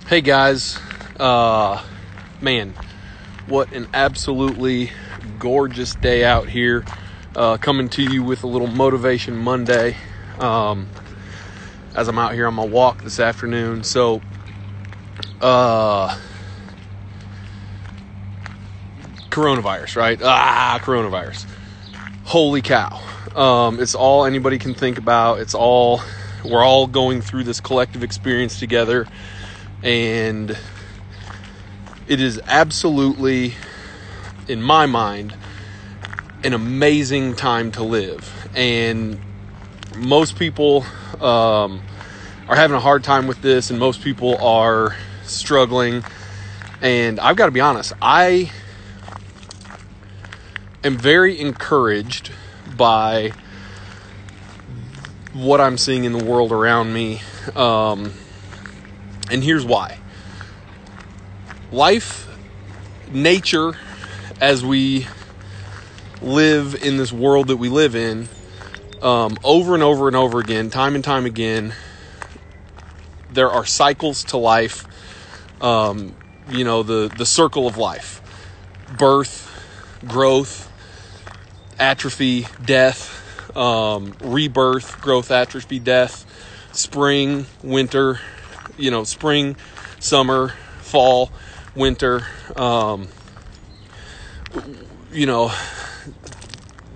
Hey guys, man, what an absolutely gorgeous day out here, coming to you with a little Motivation Monday, as I'm out here on my walk this afternoon. So, coronavirus, right? Coronavirus. Holy cow. It's all anybody can think about. We're all going through this collective experience together. And it is absolutely, in my mind, an amazing time to live. And most people are having a hard time with this, and most people are struggling. And I've got to be honest, I am very encouraged by what I'm seeing in the world around me. And here's why. Life, nature, as we live in this world that we live in, over and over and over again, time and time again, there are cycles to life. The circle of life. Birth, growth, atrophy, death, rebirth, growth, atrophy, death, spring, winter, spring, summer, fall, winter, the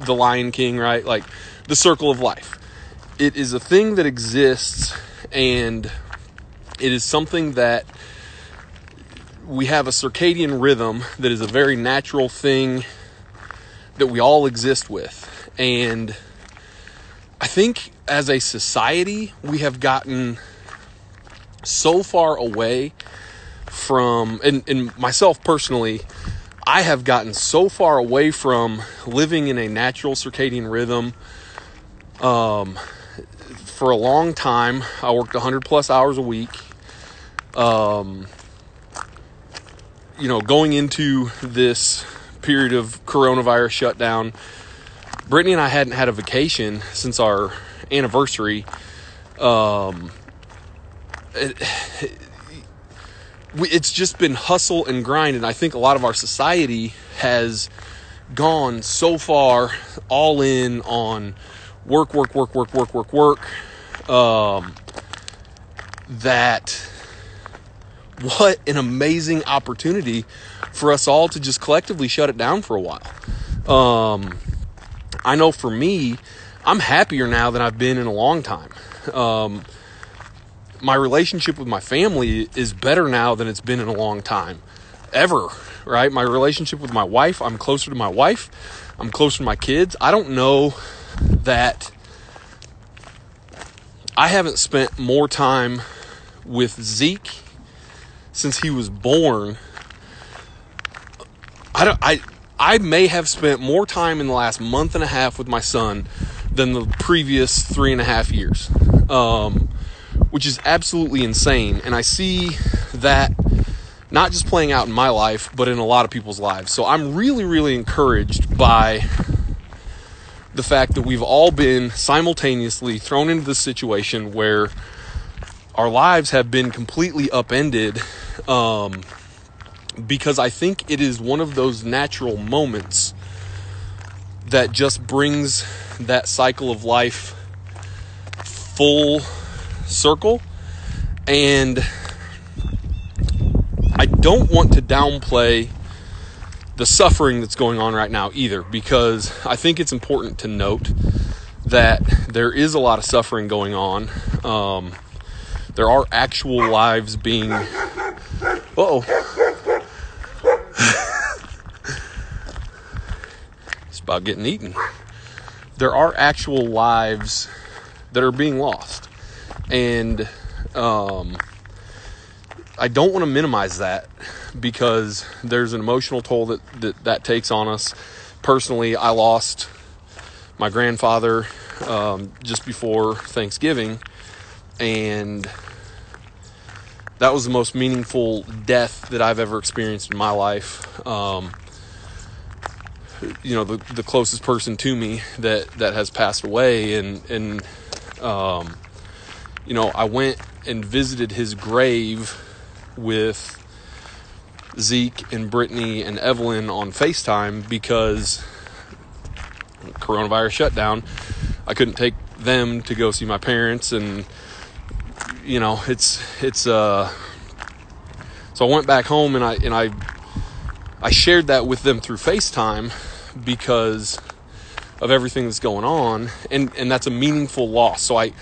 Lion King, right? Like the circle of life. It is a thing that exists, and it is something that we have a circadian rhythm that is a very natural thing that we all exist with. And I think as a society, we have gotten so far away from, and myself personally, I have gotten so far away from living in a natural circadian rhythm. For a long time, I worked 100 plus hours a week. Going into this period of coronavirus shutdown, Brittany and I hadn't had a vacation since our anniversary. It's just been hustle and grind, and I think a lot of our society has gone so far all in on work, that what an amazing opportunity for us all to just collectively shut it down for a while. I know for me, I'm happier now than I've been in a long time. My relationship with my family is better now than it's been in a long time, ever, right? My relationship with my wife, I'm closer to my wife. I'm closer to my kids. I don't know that I haven't spent more time with Zeke since he was born. I may have spent more time in the last month and a half with my son than the previous 3.5 years. Which is absolutely insane. And I see that not just playing out in my life, but in a lot of people's lives. So I'm really, really encouraged by the fact that we've all been simultaneously thrown into this situation where our lives have been completely upended, because I think it is one of those natural moments that just brings that cycle of life full circle. And I don't want to downplay the suffering that's going on right now either, because I think it's important to note that there is a lot of suffering going on. There are actual lives being it's about getting eaten. There are actual lives that are being lost. And I don't want to minimize that, because there's an emotional toll that takes on us. Personally, I lost my grandfather just before Thanksgiving, and that was the most meaningful death that I've ever experienced in my life. The closest person to me that has passed away, and I went and visited his grave with Zeke and Brittany and Evelyn on FaceTime because coronavirus shutdown. I couldn't take them to go see my parents, and so I went back home and I shared that with them through FaceTime because of everything that's going on, and that's a meaningful loss. So I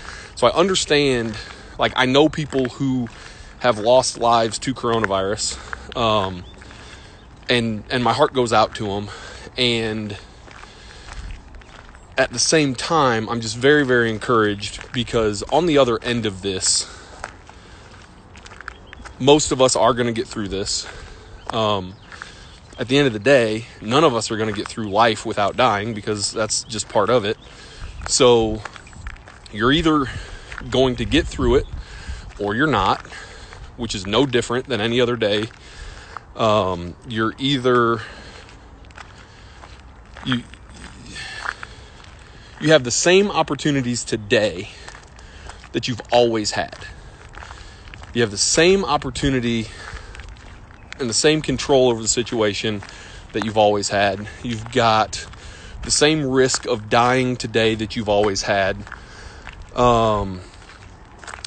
understand, like, I know people who have lost lives to coronavirus, and my heart goes out to them. And at the same time, I'm just very, very encouraged because on the other end of this, most of us are going to get through this. At the end of the day, none of us are going to get through life without dying because that's just part of it. So you're either going to get through it or you're not, which is no different than any other day. You're either... You have the same opportunities today that you've always had. You have the same opportunity and the same control over the situation that you've always had. You've got the same risk of dying today that you've always had.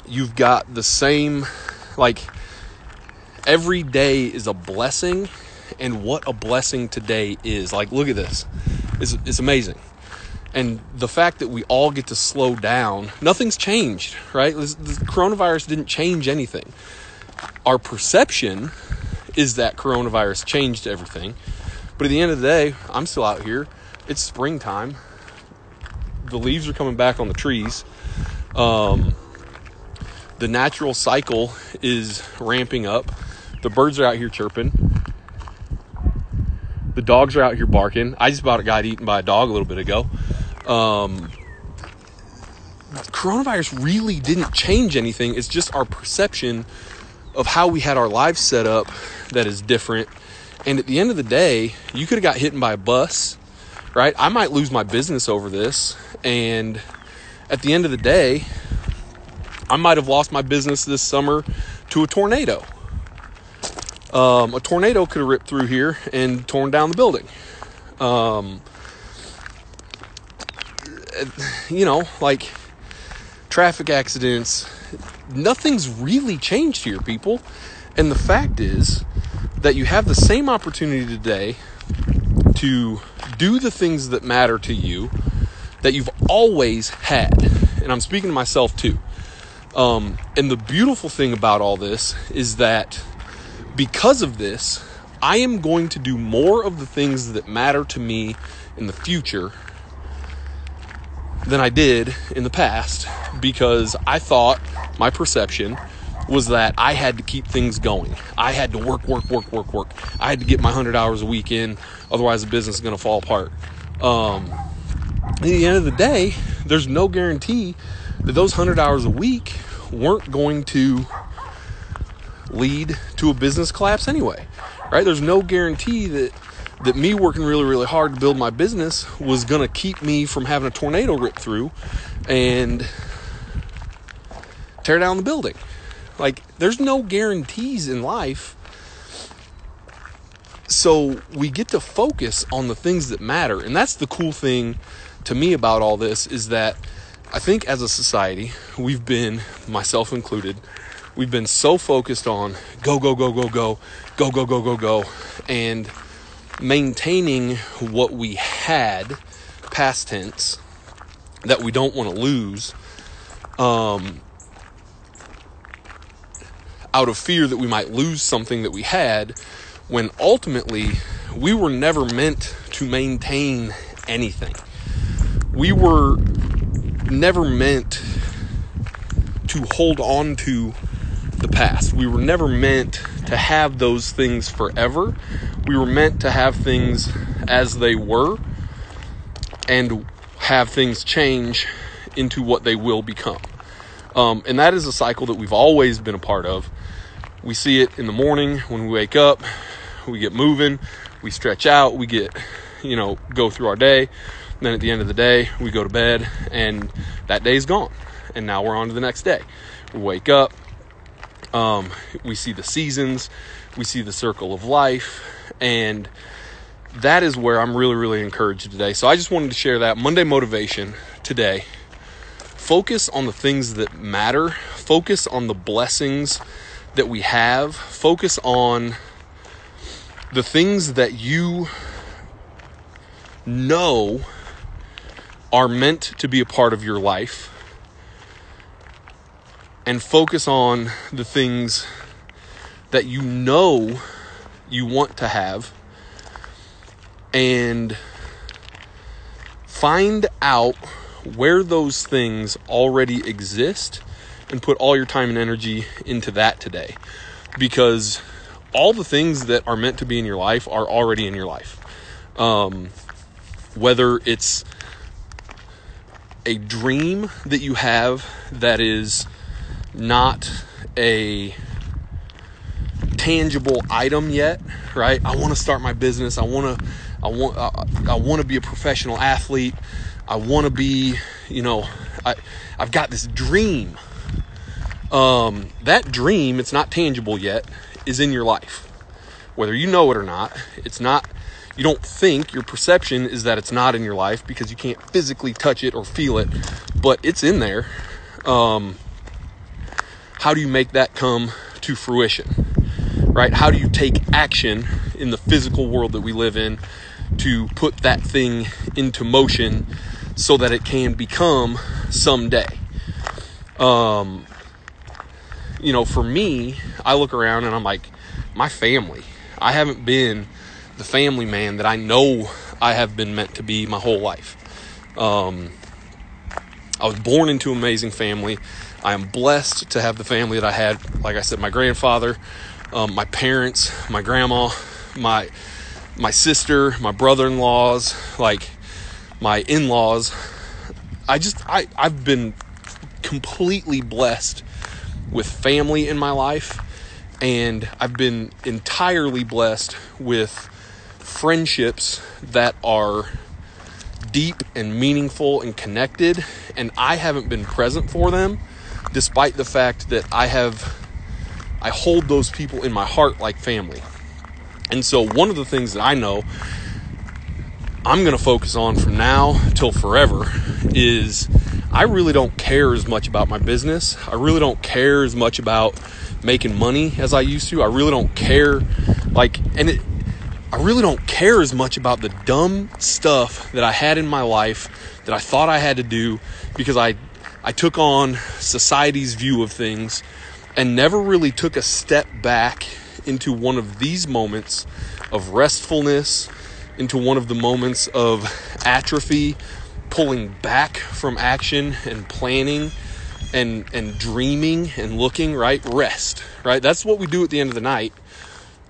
You've got the same, every day is a blessing, and what a blessing today is. Look at this. It's amazing. And the fact that we all get to slow down, nothing's changed, right? The coronavirus didn't change anything. Our perception is that coronavirus changed everything. But at the end of the day, I'm still out here. It's springtime. The leaves are coming back on the trees. The natural cycle is ramping up. The birds are out here chirping. The dogs are out here barking. I just about got eaten by a dog a little bit ago. Coronavirus really didn't change anything. It's just our perception of how we had our lives set up that is different. And at the end of the day, you could have got hit by a bus, right? I might lose my business over this. And at the end of the day, I might have lost my business this summer to a tornado. A tornado could have ripped through here and torn down the building. Traffic accidents, nothing's really changed here, people. And the fact is that you have the same opportunity today to do the things that matter to you that you've always had. And I'm speaking to myself too. And the beautiful thing about all this is that because of this, I am going to do more of the things that matter to me in the future than I did in the past, because I thought my perception was that I had to keep things going. I had to work. I had to get my 100 hours a week in, otherwise the business is going to fall apart. At the end of the day, there's no guarantee that those 100 hours a week weren't going to lead to a business collapse anyway, right? There's no guarantee that me working really, really hard to build my business was going to keep me from having a tornado rip through and tear down the building. There's no guarantees in life. So we get to focus on the things that matter. And that's the cool thing to me about all this, is that I think as a society, we've been, myself included, we've been so focused on go, and maintaining what we had, past tense, that we don't want to lose, out of fear that we might lose something that we had, when ultimately we were never meant to maintain anything. We were never meant to hold on to the past. We were never meant to have those things forever. We were meant to have things as they were and have things change into what they will become. And that is a cycle that we've always been a part of. We see it in the morning when we wake up, we get moving, we stretch out, we get, go through our day. And then at the end of the day, we go to bed and that day's gone. And now we're on to the next day. We wake up, We see the seasons, we see the circle of life, and that is where I'm really, really encouraged today. So I just wanted to share that Monday motivation today. Focus on the things that matter. Focus on the blessings that we have. Focus on the things that you know are meant to be a part of your life. And focus on the things that you know you want to have. And find out where those things already exist and put all your time and energy into that today. Because all the things that are meant to be in your life are already in your life. Whether it's a dream that you have that is not a tangible item yet, right? I want to start my business. I want to be a professional athlete. I want to be, I've got this dream. That dream, it's not tangible yet, is in your life. Whether you know it or not, it's not, you don't think, your perception is that it's not in your life because you can't physically touch it or feel it, but it's in there. How do you make that come to fruition, right? How do you take action in the physical world that we live in to put that thing into motion so that it can become someday? For me, I look around and I'm like, my family, I haven't been the family man that I know I have been meant to be my whole life. I was born into an amazing family. I am blessed to have the family that I had. Like I said, my grandfather, my parents, my grandma, my sister, my brother-in-laws, like my in-laws. I've been completely blessed with family in my life, and I've been entirely blessed with friendships that are deep and meaningful and connected, and I haven't been present for them, despite the fact that I hold those people in my heart like family. And so one of the things that I know I'm going to focus on from now till forever is I really don't care as much about my business. I really don't care as much about making money as I used to. I really don't care, I really don't care as much about the dumb stuff that I had in my life that I thought I had to do because I took on society's view of things and never really took a step back into one of these moments of restfulness, into one of the moments of atrophy, pulling back from action and planning and dreaming and looking, right? Rest, right? That's what we do at the end of the night.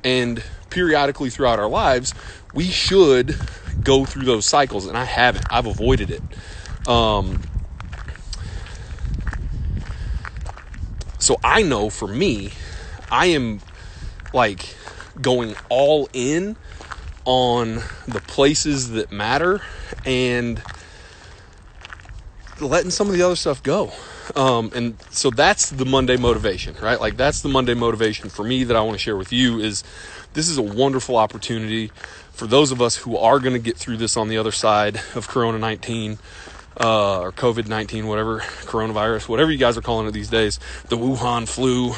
And periodically throughout our lives, we should go through those cycles, and I haven't. I've avoided it. So I know for me, I am going all in on the places that matter and letting some of the other stuff go. And so that's the Monday motivation, right? That's the Monday motivation for me that I want to share with you is this is a wonderful opportunity for those of us who are going to get through this on the other side of Corona-19, or COVID-19, whatever, coronavirus, whatever you guys are calling it these days, the Wuhan flu.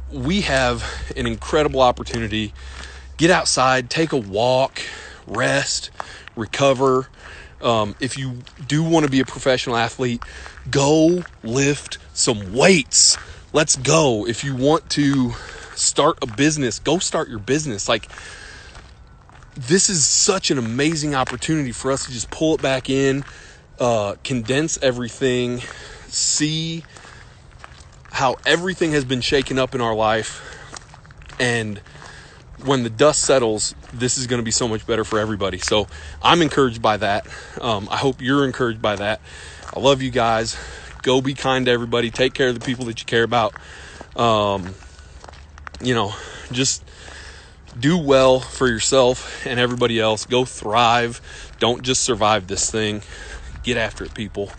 We have an incredible opportunity. Get outside, take a walk, rest, recover. If you do want to be a professional athlete, go lift some weights. Let's go. If you want to start a business, go start your business. This is such an amazing opportunity for us to just pull it back in, condense everything, see how everything has been shaken up in our life. And when the dust settles, this is going to be so much better for everybody. So I'm encouraged by that. I hope you're encouraged by that. I love you guys. Go be kind to everybody. Take care of the people that you care about. Just do well for yourself and everybody else. Go thrive. Don't just survive this thing. Get after it, people.